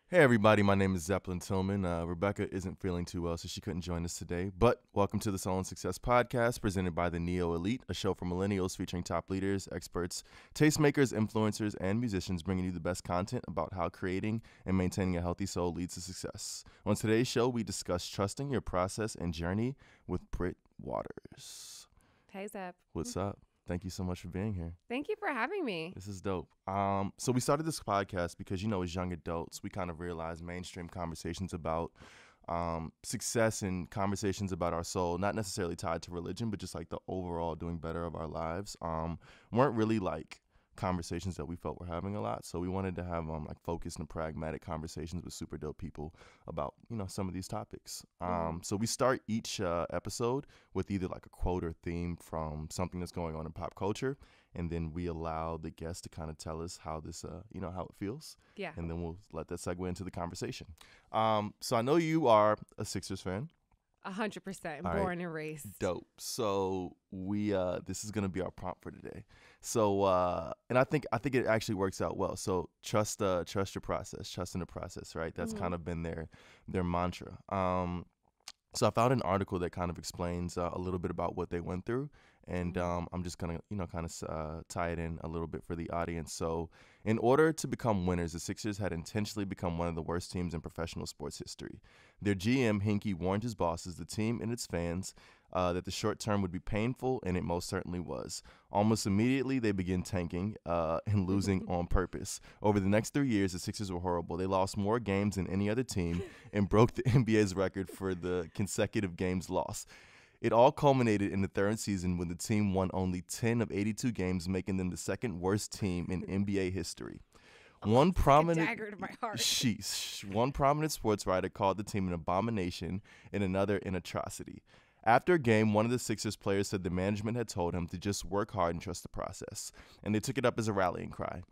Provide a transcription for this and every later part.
Hey everybody, my name is Zeplyn Tillman. Rebecca isn't feeling too well, so she couldn't join us today. But welcome to the Soul and Success Podcast, presented by the Neo Elite, a show for millennials featuring top leaders, experts, tastemakers, influencers, and musicians, bringing you the best content about how creating and maintaining a healthy soul leads to success. On today's show, we discuss trusting your process and journey with Britt Waters. Hey, Zep. What's up? Thank you so much for being here. Thank you for having me. This is dope. So we started this podcast because, as young adults, we kind of realized mainstream conversations about success and conversations about our soul, not necessarily tied to religion, but just like the overall doing better of our lives, weren't really like conversations that we felt were having a lot. So we wanted to have like focused and pragmatic conversations with super dope people about, some of these topics. So we start each episode with either like a quote or theme from something that's going on in pop culture. And then we allow the guest to kind of tell us how this, how it feels. Yeah. And then we'll let that segue into the conversation. So I know you are a Sixers fan. 100%. Born and raised. Dope. So we this is gonna be our prompt for today. So and I think it actually works out well. So trust your process, trust in the process, right? That's kind of been their mantra. So I found an article that kind of explains a little bit about what they went through, and I'm just gonna tie it in a little bit for the audience. So in order to become winners, the Sixers had intentionally become one of the worst teams in professional sports history. Their GM Hinkie warned his bosses, the team, and its fans that the short term would be painful, and it most certainly was. Almost immediately, they began tanking and losing on purpose. Over the next 3 years, the Sixers were horrible. They lost more games than any other team and broke the NBA's record for the consecutive games lost. It all culminated in the third season when the team won only 10 of 82 games, making them the second worst team in NBA history. One prominent dagger to my heart. One prominent sports writer called the team an abomination and another an atrocity. After a game, one of the Sixers players said the management had told him to just work hard and trust the process, and they took it up as a rallying cry.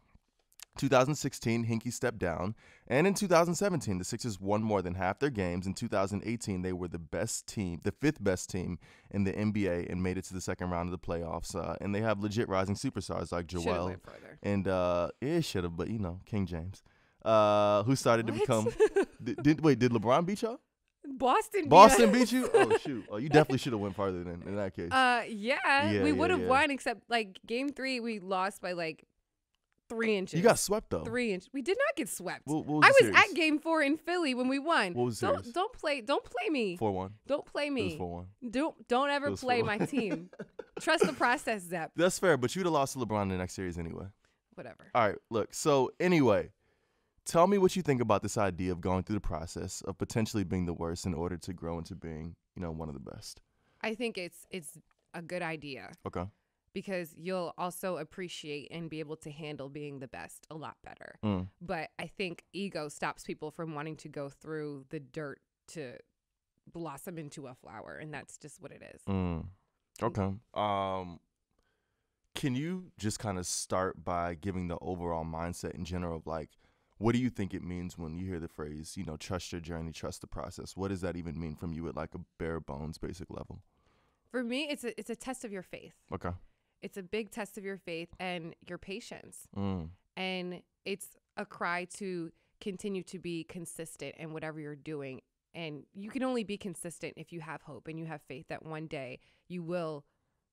2016, Hinkie stepped down, and in 2017, the Sixers won more than half their games. In 2018, they were the fifth best team in the NBA, and made it to the second round of the playoffs. And they have legit rising superstars like Jarrell, and it should have, but King James, who started to become. Did LeBron beat y'all? Boston beat you? Oh shoot! Oh, you definitely should have went farther in that case. We would have won, except like game 3, we lost by like 3 inches. You got swept though. 3 inches. We did not get swept. What was I was series? at game 4 in Philly when we won. What was the series? Don't play me. 4-1. Don't play me. It was 4-1. Don't ever play 4-1. my team. Trust the process, Zep. That's fair, but you'd have lost to LeBron in the next series anyway. Whatever. All right, look. So anyway, tell me what you think about this idea of going through the process of potentially being the worst in order to grow into being, one of the best. I think it's a good idea. Okay. Because you'll also appreciate and be able to handle being the best a lot better. But I think ego stops people from wanting to go through the dirt to blossom into a flower, and that's just what it is. Okay. Can you just kind of start by giving the overall mindset in general of like, what do you think it means when you hear the phrase, trust your journey, trust the process? What does that even mean from you at like a bare bones basic level? For me, it's a test of your faith. Okay. It's a big test of your faith and your patience. And it's a cry to continue to be consistent in whatever you're doing. And you can only be consistent if you have hope and you have faith that one day you will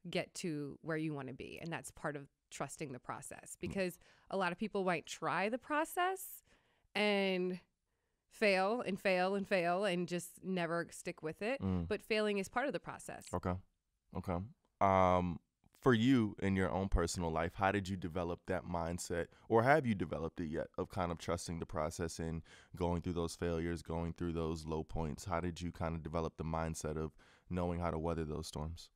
get to where you want to be. And that's part of trusting the process, because a lot of people might try the process and fail and fail and fail and just never stick with it. But failing is part of the process. Okay. For you in your own personal life, how did you develop that mindset, or have you developed it yet, of kind of trusting the process and going through those failures, going through those low points? How did you kind of develop the mindset of knowing how to weather those storms?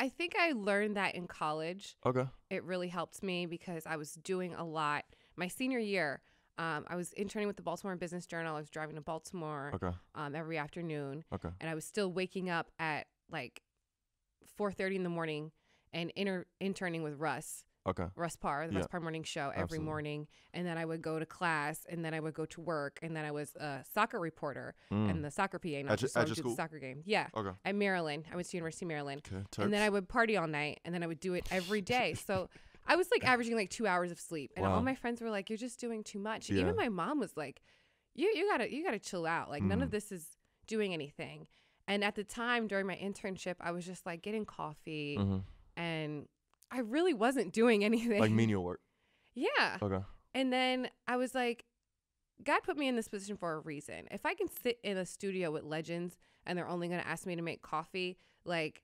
I think I learned that in college. Okay. It really helped me because I was doing a lot. My senior year, I was interning with the Baltimore Business Journal. I was driving to Baltimore every afternoon. Okay. And I was still waking up at like 4:30 in the morning and interning with Russ. Okay. Russ Parr, the Russ Parr Morning Show every morning. And then I would go to class, and then I would go to work, and then I was a soccer reporter and the soccer PA. Not just at your school? the soccer game. Yeah. Okay. At Maryland. I went to University of Maryland. Okay. And then I would party all night, and then I would do it every day. So I was like averaging like 2 hours of sleep, and Wow. all my friends were like, "You're just doing too much." Yeah. Even my mom was like, "You gotta chill out. Like none of this is doing anything." And at the time during my internship, I was just like getting coffee, and I really wasn't doing anything. Like menial work. Yeah. Okay. And then I was like, God put me in this position for a reason. If I can sit in a studio with legends and they're only going to ask me to make coffee, like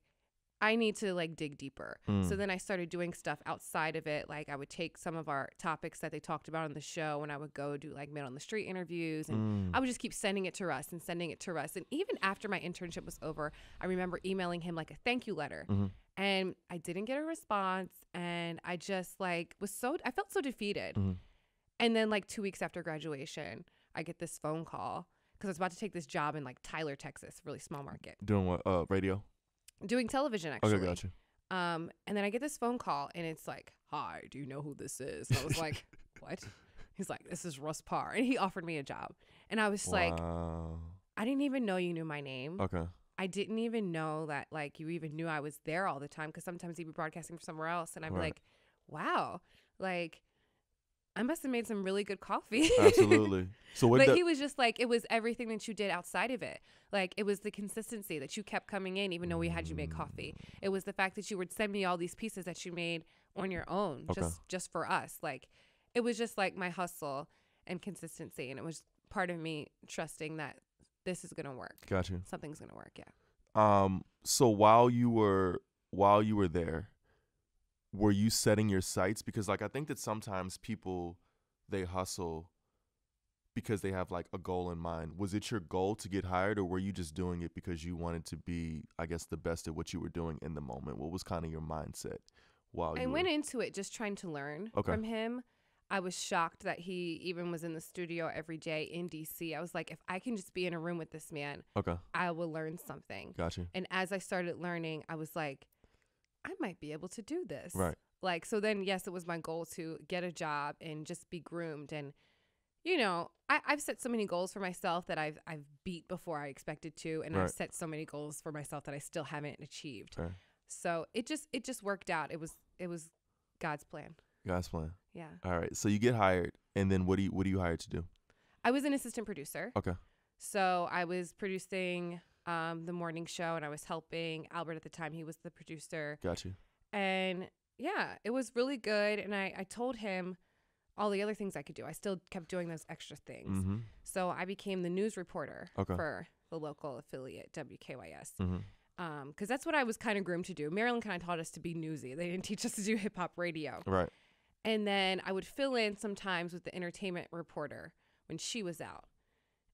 I need to like dig deeper. So then I started doing stuff outside of it. Like I would take some of our topics that they talked about on the show and I would go do like man on the street interviews, and I would just keep sending it to Russ and sending it to Russ. And even after my internship was over, I remember emailing him like a thank you letter. And I didn't get a response, and I just like I felt so defeated. And then like 2 weeks after graduation, I get this phone call because I was about to take this job in like Tyler, Texas, really small market. Doing what? Radio? Doing television, actually. Okay, gotcha. And then I get this phone call, and it's like, "Hi, do you know who this is?" And I was like, "What?" He's like, "This is Russ Parr." And he offered me a job. And I was like, I didn't even know you knew my name. Okay. I didn't even know that like you even knew I was there all the time, because sometimes he'd be broadcasting from somewhere else. And I'm like, wow, like I must have made some really good coffee. Absolutely. So what? But he was just like, it was everything that you did outside of it. Like it was the consistency that you kept coming in, even though we had you make coffee. It was the fact that you would send me all these pieces that you made on your own, just for us. Like it was just like my hustle and consistency, and it was part of me trusting that this is gonna work. Gotcha. Something's gonna work. Yeah. So while you were there, were you setting your sights? Because like I think that sometimes people, they hustle because they have like a goal in mind. Was it your goal to get hired, or were you just doing it because you wanted to be, I guess, the best at what you were doing in the moment? What was kind of your mindset while I went into it just trying to learn from him. I was shocked that he even was in the studio every day in DC. I was like, if I can just be in a room with this man, I will learn something. Gotcha. And as I started learning, I was like, I might be able to do this. Right. Like, so then, yes, it was my goal to get a job and just be groomed. And, you know, I've set so many goals for myself that I've beat before I expected to. And I've set so many goals for myself that I still haven't achieved. Right. So it just worked out. It was God's plan. God's plan. Yeah. All right. So you get hired, and then what do you hired to do? I was an assistant producer. Okay. So I was producing the morning show, and I was helping Albert at the time. He was the producer. Got you. And yeah, it was really good. And I told him all the other things I could do. I still kept doing those extra things. So I became the news reporter for the local affiliate, WKYS. Because that's what I was kind of groomed to do. Maryland kind of taught us to be newsy. They didn't teach us to do hip hop radio. Right. And then I would fill in sometimes with the entertainment reporter when she was out.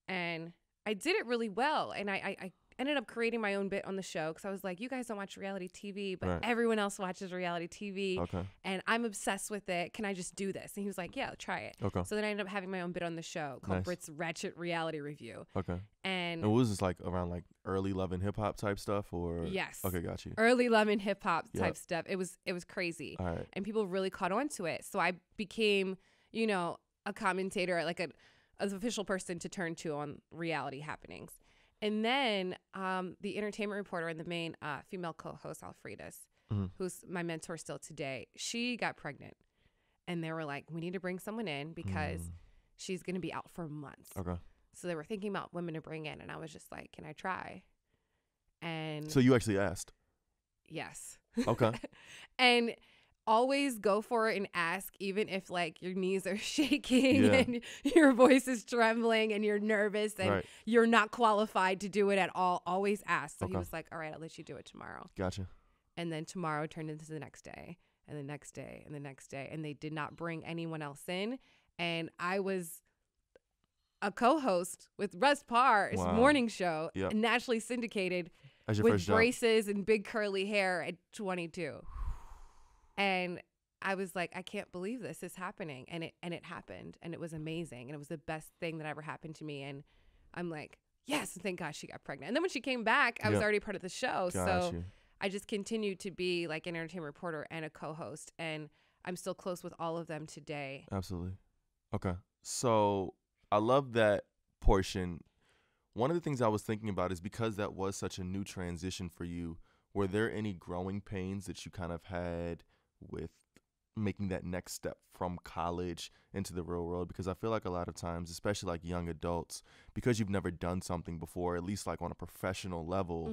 And I did it really well. And I ended up creating my own bit on the show because I was like, you guys don't watch reality TV, but everyone else watches reality TV. Okay. And I'm obsessed with it. Can I just do this? And he was like, yeah, try it. Okay. So then I ended up having my own bit on the show called Britt's Ratchet Reality Review. Okay. And what was this, like around like early love and hip hop type stuff, or? Yes. Okay, got you. Early love and hip hop type stuff. It was crazy. All right. And people really caught on to it. So I became, you know, a commentator, like an official person to turn to on reality happenings. And then the entertainment reporter and the main female co-host, Alfreda's, who's my mentor still today, she got pregnant. And they were like, we need to bring someone in because she's going to be out for months. Okay. So they were thinking about women to bring in. And I was just like, can I try? And so you actually asked? Yes. Okay. And always go for it and ask, even if like your knees are shaking and your voice is trembling and you're nervous and you're not qualified to do it at all. Always ask. So he was like, all right, I'll let you do it tomorrow. Gotcha. And then tomorrow turned into the next day and the next day and the next day. And they did not bring anyone else in. And I was a co-host with Russ Parr's morning show, nationally syndicated, with braces and big curly hair at 22. And I was like, I can't believe this is happening. And it happened. And it was amazing. And it was the best thing that ever happened to me. And I'm like, yes, thank God she got pregnant. And then when she came back, I was already part of the show. So I just continued to be like an entertainment reporter and a co-host. And I'm still close with all of them today. Absolutely. Okay. So I love that portion. One of the things I was thinking about is because that was such a new transition for you, were there any growing pains that you kind of had with making that next step from college into the real world? Because I feel like a lot of times, especially like young adults, because you've never done something before, at least like on a professional level,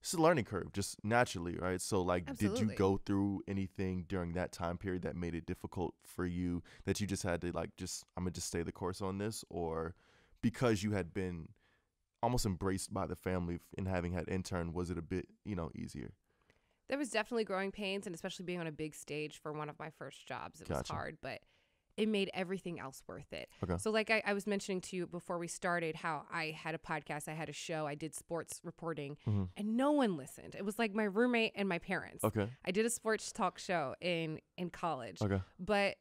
it's a learning curve just naturally, right? So like, Absolutely. did you go through anything during that time period that made it difficult for you, that you just had to like, I'm gonna just stay the course on this? Or because you had been almost embraced by the family and having had intern, was it a bit, easier? There was definitely growing pains, and especially being on a big stage for one of my first jobs. It was hard, but it made everything else worth it. Okay. So like I was mentioning to you before we started, how I had a podcast, I had a show, I did sports reporting, and no one listened. It was like my roommate and my parents. Okay. I did a sports talk show in college. Okay. But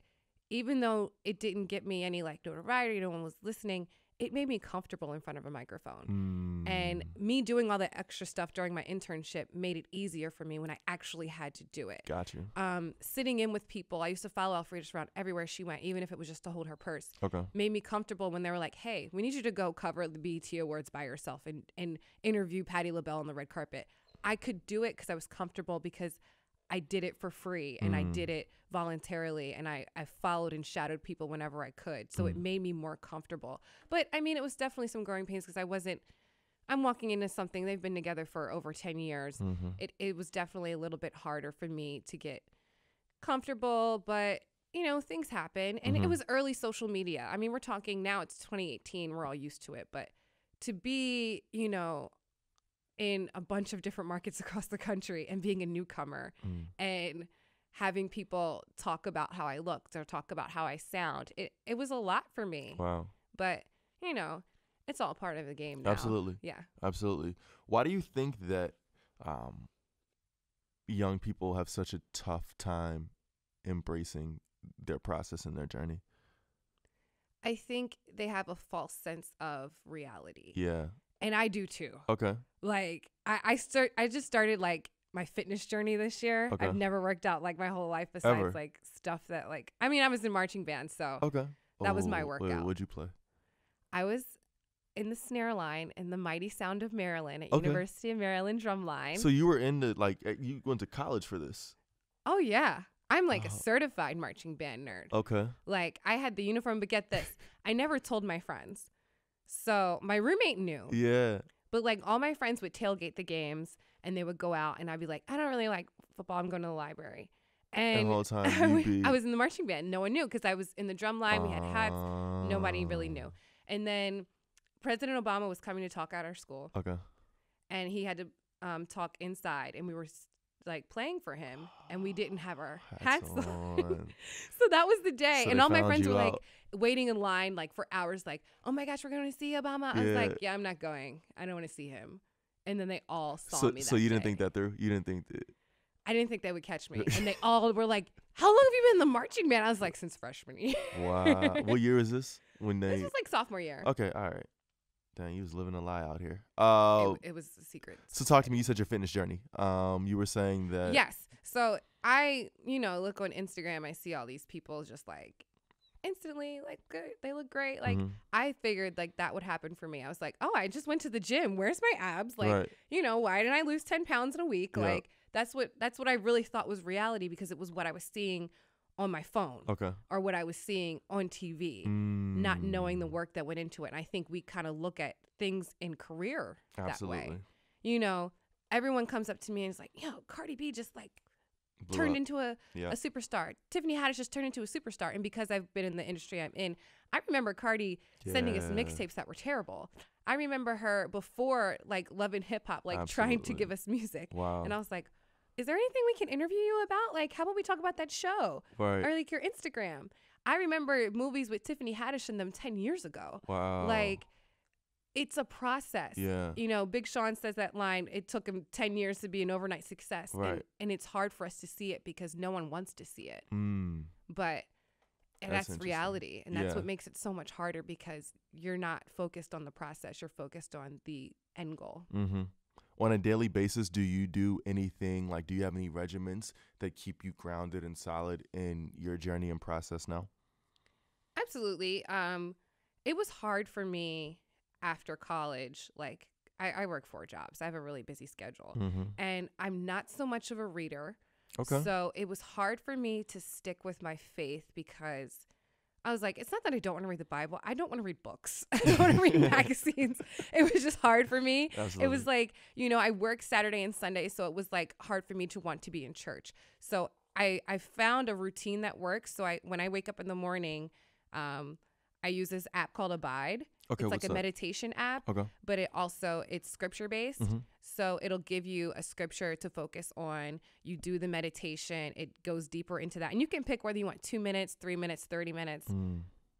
even though it didn't get me any like notoriety, no one was listening, it made me comfortable in front of a microphone. And me doing all the extra stuff during my internship made it easier for me when I actually had to do it. Got you. Sitting in with people, I used to follow Alfreda around everywhere she went, even if it was just to hold her purse. Okay. Made me comfortable when they were like, hey, we need you to go cover the BET Awards by yourself and interview Patti LaBelle on the red carpet. I could do it because I was comfortable, because I did it for free and I did it voluntarily, and I followed and shadowed people whenever I could. So it made me more comfortable. But I mean, it was definitely some growing pains, because I'm walking into something, they've been together for over 10 years. It was definitely a little bit harder for me to get comfortable, but things happen. And it was early social media. I mean, we're talking now, it's 2018, we're all used to it, but to be, in a bunch of different markets across the country and being a newcomer and having people talk about how I looked or talk about how I sound, it was a lot for me. Wow. But, it's all part of the game now. Absolutely. Yeah. Absolutely. Why do you think that young people have such a tough time embracing their process and their journey? I think they have a false sense of reality. Yeah. And I do too. Okay. Like I just started like my fitness journey this year. Okay. I've never worked out like my whole life besides Ever. like stuff that like, I mean, I was in marching band, so Okay. that was my workout. Wait, what'd you play? I was in the snare line in the Mighty Sound of Maryland at Okay. University of Maryland drumline. So you were you went to college for this? Oh yeah. I'm like a certified marching band nerd. Okay. Like I had the uniform, but get this, I never told my friends. So my roommate knew. Yeah. But like all my friends would tailgate the games and they would go out, and I'd be like, I don't really like football, I'm going to the library. And the whole time I was in the marching band. No one knew, because I was in the drum line. We had hats. Nobody really knew. And then President Obama was coming to talk at our school. Okay. And he had to talk inside, and we were like playing for him, and we didn't have our hats on. So that was the day. So and all my friends were out. like waiting in line like for hours, like, oh my gosh, we're going to see Obama. I was like, yeah, I'm not going. I don't want to see him. And then they all saw me that So you didn't day. think that through? You didn't think that? I didn't think they would catch me. And they all were like, how long have you been in the marching band? I was like, since freshman year. Wow. What year is this? This was like sophomore year. Okay, all right. Dang, you was living a lie out here. It was a secret. So talk to me. You said your fitness journey. You were saying that. Yes. So I, look on Instagram. I see all these people just like instantly like good. They look great. Like I figured like that would happen for me. I was like, oh, I just went to the gym. Where's my abs? Like, right. Why didn't I lose 10 pounds in a week? Yeah. Like that's what I really thought was reality, because it was what I was seeing on my phone. Okay. Or what I was seeing on TV, not knowing the work that went into it. And I think we kind of look at things in career Absolutely. that way. Everyone comes up to me and is like, Cardi B just like turned into a superstar. Tiffany Haddish just turned into a superstar. And because I've been in the industry I'm in, I remember Cardi sending us mixtapes that were terrible. I remember her before like Love and Hip Hop, like trying to give us music. Wow. And I was like, is there anything we can interview you about? Like, how about we talk about that show? Right. Or like your Instagram. I remember movies with Tiffany Haddish in them 10 years ago. Wow. Like, it's a process. Yeah. Big Sean says that line, it took him 10 years to be an overnight success. Right. And it's hard for us to see it because no one wants to see it. But that's reality. And that's what makes it so much harder, because you're not focused on the process. You're focused on the end goal. Mm-hmm. On a daily basis, do you do anything, like do you have any regiments that keep you grounded and solid in your journey and process now? Absolutely. It was hard for me after college. Like I work 4 jobs. I have a really busy schedule. And I'm not so much of a reader. Okay. So it was hard for me to stick with my faith because I was like, it's not that I don't want to read the Bible. I don't want to read books. I don't want to read magazines. It was just hard for me. Absolutely. It was like, I work Saturday and Sunday, so it was like hard for me to want to be in church. So I found a routine that works. So when I wake up in the morning, I use this app called Abide. Okay, it's like what's a that? meditation app, Okay. but it's scripture based. Mm-hmm. So it'll give you a scripture to focus on. You do the meditation. It goes deeper into that. And you can pick whether you want 2 minutes, 3 minutes, 30 minutes.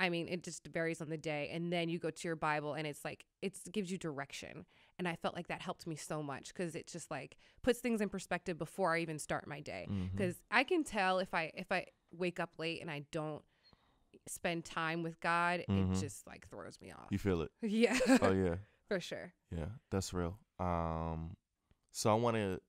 I mean, it just varies on the day. And then you go to your Bible and it's like, it gives you direction. And I felt like that helped me so much because it just like puts things in perspective before I even start my day. Because I can tell if I wake up late and I don't spend time with God, it just like throws me off. You feel it? Yeah. Oh, yeah. For sure. Yeah, that's real. So I want to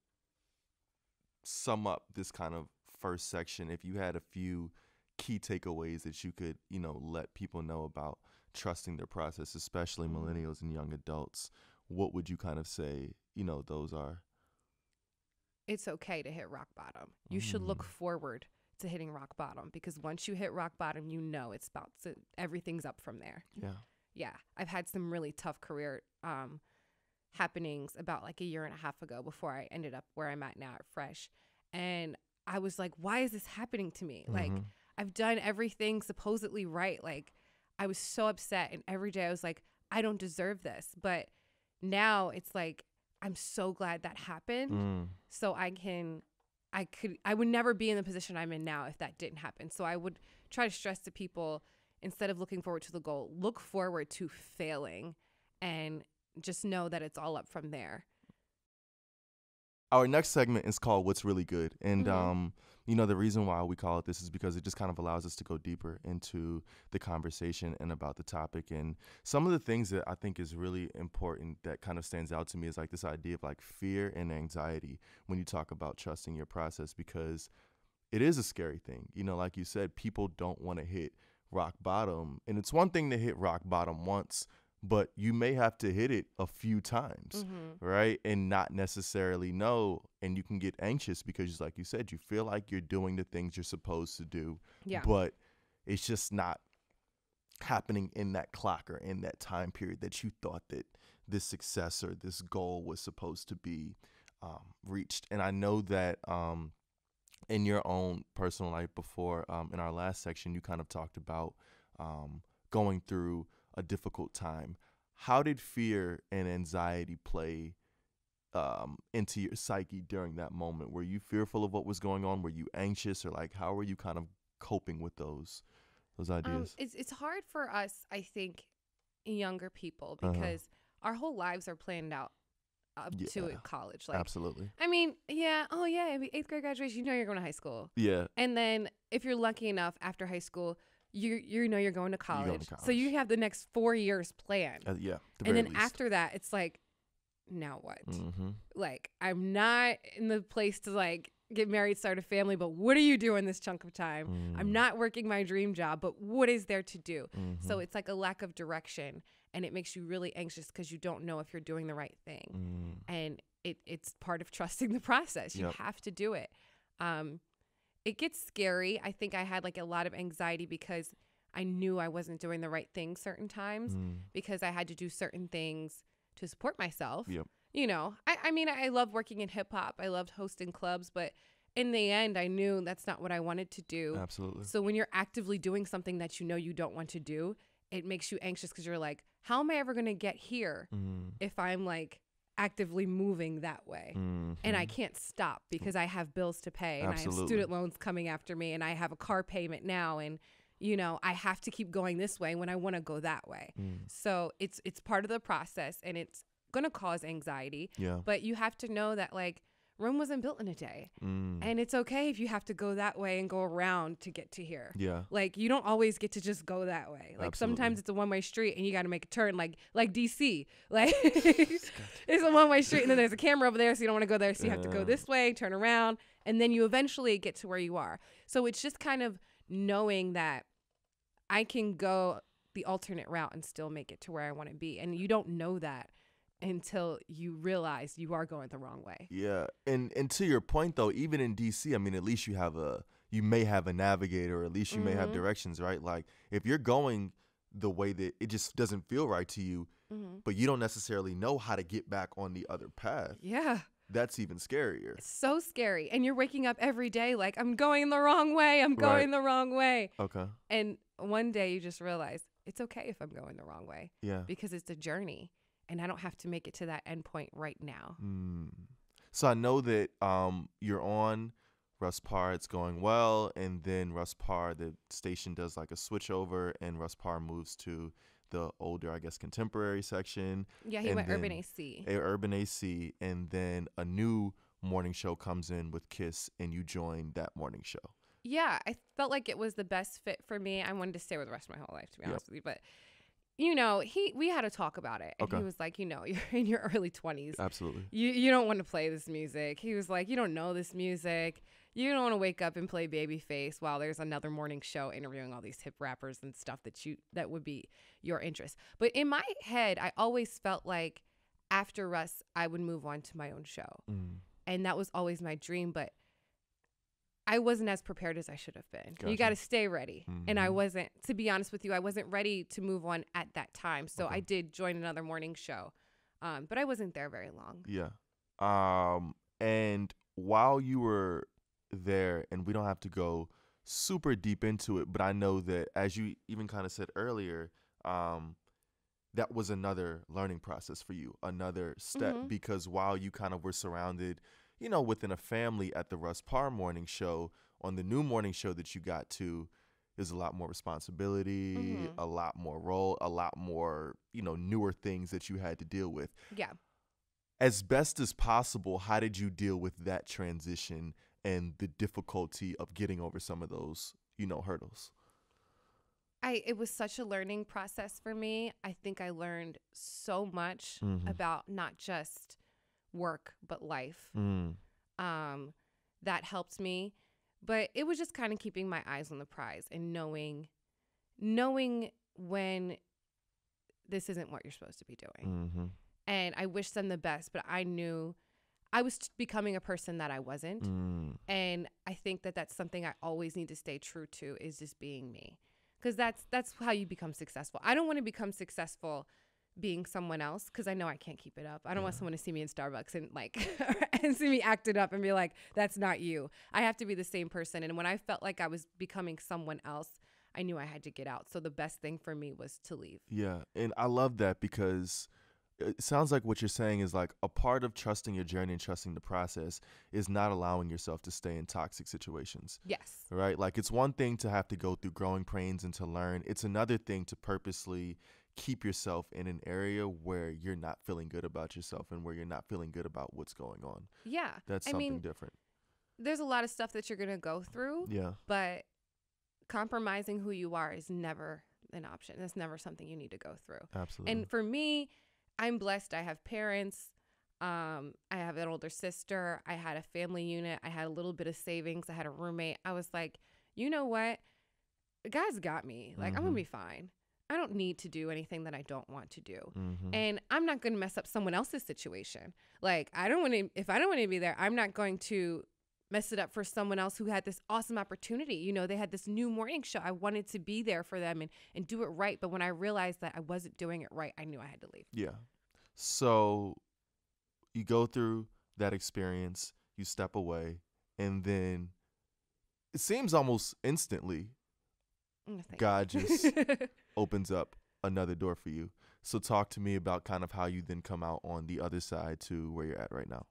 sum up this kind of first section. If you had a few key takeaways that you could, let people know about trusting their process, especially millennials and young adults, what would you kind of say, those are? It's okay to hit rock bottom. You should look forward to hitting rock bottom because once you hit rock bottom, it's about to, everything's up from there. Yeah. Yeah. I've had some really tough career happenings about like a year and a half ago before I ended up where I'm at now at Fresh. And I was like, why is this happening to me? Like, I've done everything supposedly right. Like, I was so upset. And every day I was like, I don't deserve this. But now it's like, I'm so glad that happened. So I would never be in the position I'm in now if that didn't happen. So I would try to stress to people, instead of looking forward to the goal, look forward to failing and just know that it's all up from there. Our next segment is called What's Really Good. And, the reason why we call it this is because it just kind of allows us to go deeper into the conversation and about the topic. And some of the things that I think is really important that kind of stands out to me is like this idea of like fear and anxiety when you talk about trusting your process, because it is a scary thing. Like you said, people don't want to hit rock bottom. And it's one thing to hit rock bottom once, but you may have to hit it a few times, right? And not necessarily know. And you can get anxious because, like you said, you feel like you're doing the things you're supposed to do, but it's just not happening in that clock or in that time period that you thought that this success or this goal was supposed to be reached. And I know that in your own personal life before, in our last section, you kind of talked about going through a difficult time. How did fear and anxiety play into your psyche during that moment? Were you fearful of what was going on? Were you anxious, or like how were you kind of coping with those ideas? It's hard for us, I think, younger people, because our whole lives are planned out up to college. Like, absolutely. I mean, yeah. Oh yeah. 8th grade graduation, you're going to high school. Yeah. And then if you're lucky enough after high school, you're going to college. So you have the next 4 years planned. Yeah. And then after that, it's like, now what? Like, I'm not in the place to like get married, start a family, but what are you doing this chunk of time? I'm not working my dream job, but what is there to do? So it's like a lack of direction, and it makes you really anxious because you don't know if you're doing the right thing. And it's part of trusting the process. You have to do it. It gets scary. I think I had like a lot of anxiety because I knew I wasn't doing the right thing certain times, because I had to do certain things to support myself. I mean, I love working in hip hop. I loved hosting clubs, but in the end, I knew that's not what I wanted to do. Absolutely. So when you're actively doing something that you don't want to do, it makes you anxious because you're like, how am I ever going to get here if I'm like actively moving that way? And I can't stop because I have bills to pay, and I have student loans coming after me, and I have a car payment now, and I have to keep going this way when I want to go that way. So it's part of the process, and it's going to cause anxiety. But you have to know that like Rome wasn't built in a day, and it's okay if you have to go that way and go around to get to here. Like, you don't always get to just go that way. Like, sometimes it's a one-way street and you got to make a turn, like DC. Like, it's a one-way street, and then there's a camera over there, so you don't want to go there, so you have to go this way, turn around, and then you eventually get to where you are. So it's just kind of knowing that I can go the alternate route and still make it to where I want to be. And you don't know that until you realize you are going the wrong way. Yeah. And to your point though, even in DC, I mean, at least you may have a navigator, or at least you may have directions, right? Like if you're going the way that it just doesn't feel right to you, but you don't necessarily know how to get back on the other path. Yeah. That's even scarier. It's so scary. And you're waking up every day like, I'm going the wrong way. I'm going the wrong way. Okay. And one day you just realize it's okay if I'm going the wrong way. Yeah. Because it's a journey. And I don't have to make it to that end point right now. So I know that you're on Russ Parr. It's going well. And then Russ Parr, the station does like a switch over, and Russ Parr moves to the older, I guess, contemporary section. Yeah, he went Urban AC. Urban AC. And then a new morning show comes in with Kiss, and you join that morning show. Yeah, I felt like it was the best fit for me. I wanted to stay with the rest of my whole life, to be honest with you. But you know, we had to talk about it. And he was like, you know, you're in your early 20s. Absolutely. You don't want to play this music. He was like, you don't know this music. You don't want to wake up and play Babyface while there's another morning show interviewing all these hip rappers and stuff that would be your interest. But in my head, I always felt like after Russ, I would move on to my own show. And that was always my dream. But I wasn't as prepared as I should have been. Gotcha. You got to stay ready. And I wasn't, to be honest with you, I wasn't ready to move on at that time. So I did join another morning show, but I wasn't there very long. Yeah. And while you were there, and we don't have to go super deep into it, but I know that, as you even kind of said earlier, that was another learning process for you, another step, because while you kind of were surrounded, you know, within a family at the Russ Parr Morning Show, on the new morning show that you got to, there's a lot more responsibility, a lot more role, a lot more, you know, newer things that you had to deal with. Yeah. As best as possible, how did you deal with that transition and the difficulty of getting over some of those, you know, hurdles? It was such a learning process for me. I think I learned so much about not just work but life. That helped me, but it was just kind of keeping my eyes on the prize and knowing when this isn't what you're supposed to be doing. And I wish them the best, but I knew I was becoming a person that I wasn't. And I think that that's something I always need to stay true to, is just being me, because that's how you become successful. I don't want to become successful being someone else, because I know I can't keep it up. I don't want someone to see me in Starbucks and like and see me acted up and be like, that's not you. I have to be the same person. And when I felt like I was becoming someone else, I knew I had to get out. So the best thing for me was to leave. Yeah. And I love that, because it sounds like what you're saying is like a part of trusting your journey and trusting the process is not allowing yourself to stay in toxic situations. Yes. Right? Like, it's one thing to have to go through growing pains and to learn. It's another thing to purposely keep yourself in an area where you're not feeling good about yourself and where you're not feeling good about what's going on. Yeah. That's something different. There's a lot of stuff that you're going to go through. Yeah. But compromising who you are is never an option. That's never something you need to go through. Absolutely. And for me, I'm blessed. I have parents. I have an older sister. I had a family unit. I had a little bit of savings. I had a roommate. I was like, you know what? God's got me. Like, I'm going to be fine. I don't need to do anything that I don't want to do. And I'm not going to mess up someone else's situation. Like, if I don't want to be there, I'm not going to mess it up for someone else who had this awesome opportunity. You know, they had this new morning show. I wanted to be there for them and do it right. But when I realized that I wasn't doing it right, I knew I had to leave. Yeah. So you go through that experience, you step away, and then it seems almost instantly God just opens up another door for you. So talk to me about kind of how you then come out on the other side to where you're at right now.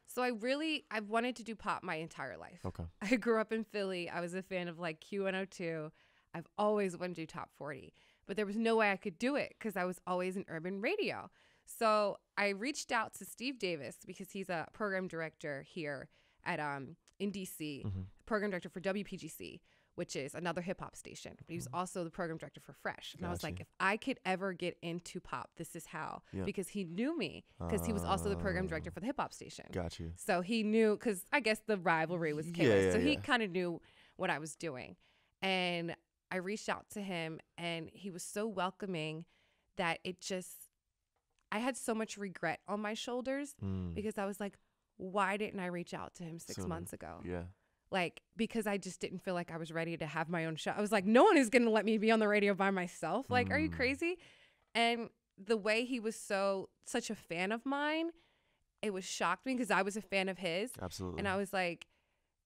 So I've wanted to do pop my entire life. Okay. I grew up in Philly. I was a fan of like Q102. I've always wanted to do top 40, but there was no way I could do it because I was always in urban radio. So I reached out to Steve Davis because he's a program director here at in DC, program director for WPGC, which is another hip hop station. But he was also the program director for Fresh. And I was like, if I could ever get into pop, this is how. Yeah. Because he knew me because he was also the program director for the hip hop station. Got you. So he knew, because I guess the rivalry was chaos. So he kind of knew what I was doing. And I reached out to him and he was so welcoming that it just, I had so much regret on my shoulders because I was like, why didn't I reach out to him 6 months ago? Yeah. Like, because I just didn't feel like I was ready to have my own show. I was like, no one is going to let me be on the radio by myself. Like, are you crazy? And the way he was such a fan of mine, it was shocked me because I was a fan of his. Absolutely. And I was like,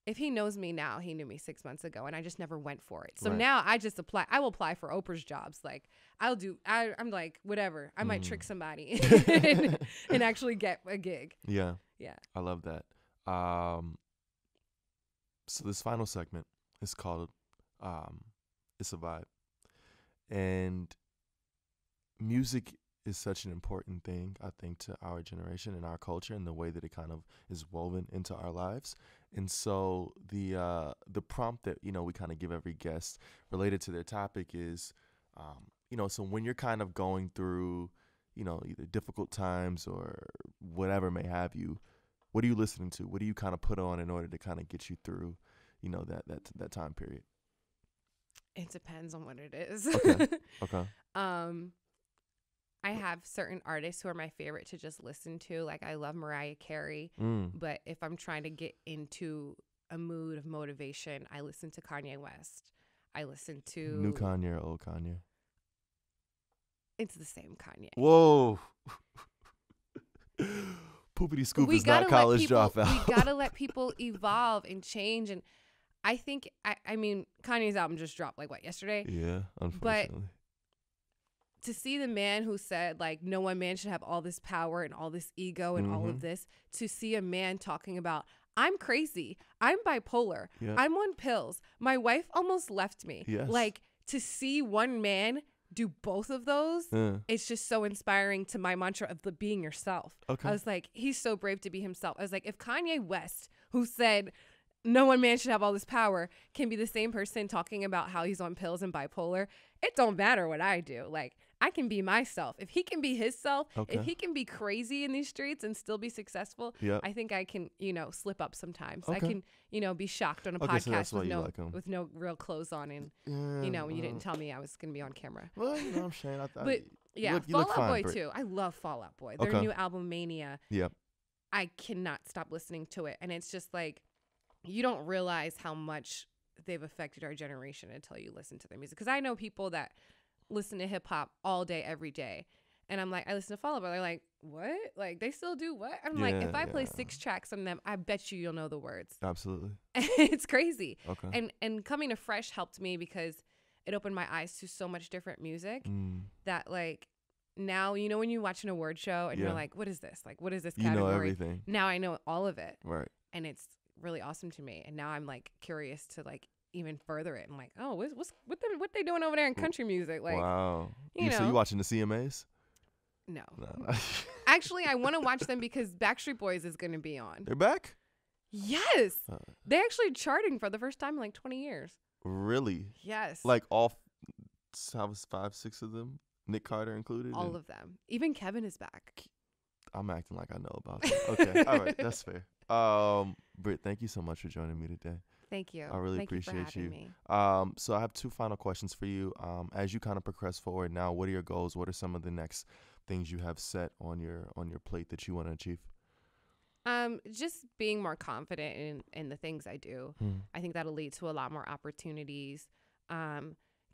if he knows me now, he knew me 6 months ago, and I just never went for it. So now I just apply. I will apply for Oprah's jobs. Like, I'm like, whatever. I might trick somebody and actually get a gig. Yeah. Yeah. I love that. So this final segment is called It's a Vibe. And music is such an important thing, I think, to our generation and our culture and the way that it kind of is woven into our lives. And so the prompt that, we kind of give every guest related to their topic is, so when you're kind of going through, either difficult times or whatever may have you, what are you listening to? What do you kind of put on in order to kind of get you through, that time period? It depends on what it is. Okay. I have certain artists who are my favorite to just listen to. Like, I love Mariah Carey, but if I'm trying to get into a mood of motivation, I listen to Kanye West. I listen to new Kanye or old Kanye? It's the same Kanye. Whoa. Poopity scoop is not college dropout. We gotta let people evolve and change. And I think, I mean, Kanye's album just dropped yesterday? Yeah, unfortunately. But to see the man who said, like, no one man should have all this power and all this ego and all of this, to see a man talking about, I'm crazy, I'm bipolar, I'm on pills, my wife almost left me. Yes. Like, to see one man do both of those, it's just so inspiring to my mantra of the being yourself. Okay. I was like, he's so brave to be himself. I was like, if Kanye West, who said no one man should have all this power, can be the same person talking about how he's on pills and bipolar, it don't matter what I do. Like, I can be myself. If he can be his self, if he can be crazy in these streets and still be successful, I think I can, slip up sometimes. I can, be shocked on a podcast so with no real clothes on, and when you didn't tell me I was going to be on camera. Well, I'm Shane. But yeah, Fall Out Boy too. I love Fall Out Boy. Their new album Mania. Yep. I cannot stop listening to it, and it's just like, you don't realize how much they've affected our generation until you listen to their music. Because I know people that listen to hip hop all day, every day. And I'm like, I listen to Fall Out Boy. They're like, what? Like, they still do what? I'm like, if I play 6 tracks from them, I bet you'll know the words. Absolutely. It's crazy. Okay. And coming to Fresh helped me because it opened my eyes to so much different music that, like, now, when you watch an award show and you're like, what is this? Like, what is this category? You know everything. Now I know all of it. Right. And it's really awesome to me. And now I'm, like, curious to, like, even further it. I'm like, oh, what they doing over there in country music? Like, wow. You know. So you watching the CMAs? No. Actually, I want to watch them because Backstreet Boys is going to be on. They're back? Yes. They actually charting for the first time in like 20 years. Really? Yes. Like all 5, 6 of them? Nick Carter included? All of them. Even Kevin is back. I'm acting like I know about that. Okay. All right. That's fair. Britt, thank you so much for joining me today. Thank you. I really appreciate you. So I have 2 final questions for you. As you kind of progress forward now, what are your goals? What are some of the next things you have set on your plate that you want to achieve? Just being more confident in the things I do. I think that'll lead to a lot more opportunities.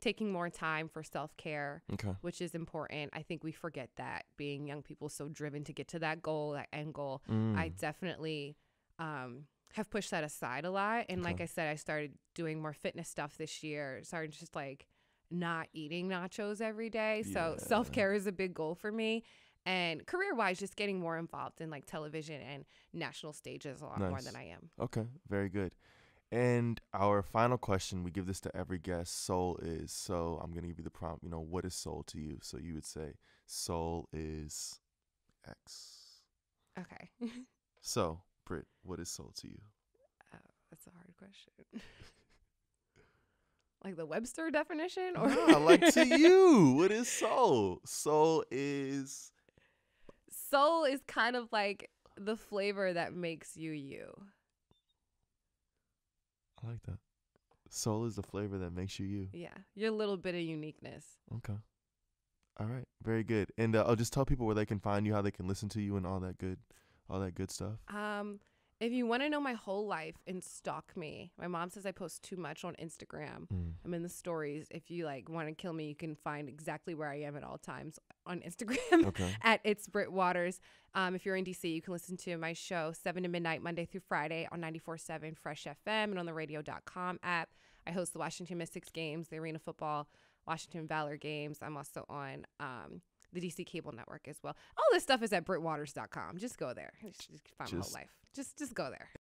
Taking more time for self-care, which is important. I think we forget that, being young people so driven to get to that goal, that end goal. I definitely have pushed that aside a lot. And like I said, I started doing more fitness stuff this year. Started just like not eating nachos every day. So self-care is a big goal for me. And career-wise, just getting more involved in like television and national stages a lot more than I am. Okay, very good. And our final question, we give this to every guest, soul is. So I'm going to give you the prompt, what is soul to you? So you would say soul is X. Okay. So, Britt, what is soul to you? That's a hard question. Like the Webster definition? Or like to you, what is soul? Soul is kind of like the flavor that makes you you. I like that. Soul is the flavor that makes you you. Yeah. Your little bit of uniqueness. Okay. All right. Very good. And I'll just tell people where they can find you, how they can listen to you, and all that good stuff. If you want to know my whole life and stalk me, my mom says I post too much on Instagram. I'm in the stories. If you like want to kill me, you can find exactly where I am at all times on Instagram at It's Britt Waters. If you're in DC, you can listen to my show 7 to midnight, Monday through Friday on 94.7 Fresh FM and on the radio.com app. I host the Washington Mystics games, the Arena Football, Washington Valor games. I'm also on the DC Cable Network as well. All this stuff is at BrittWaters.com. Just go there. Just find my whole life. Just go there.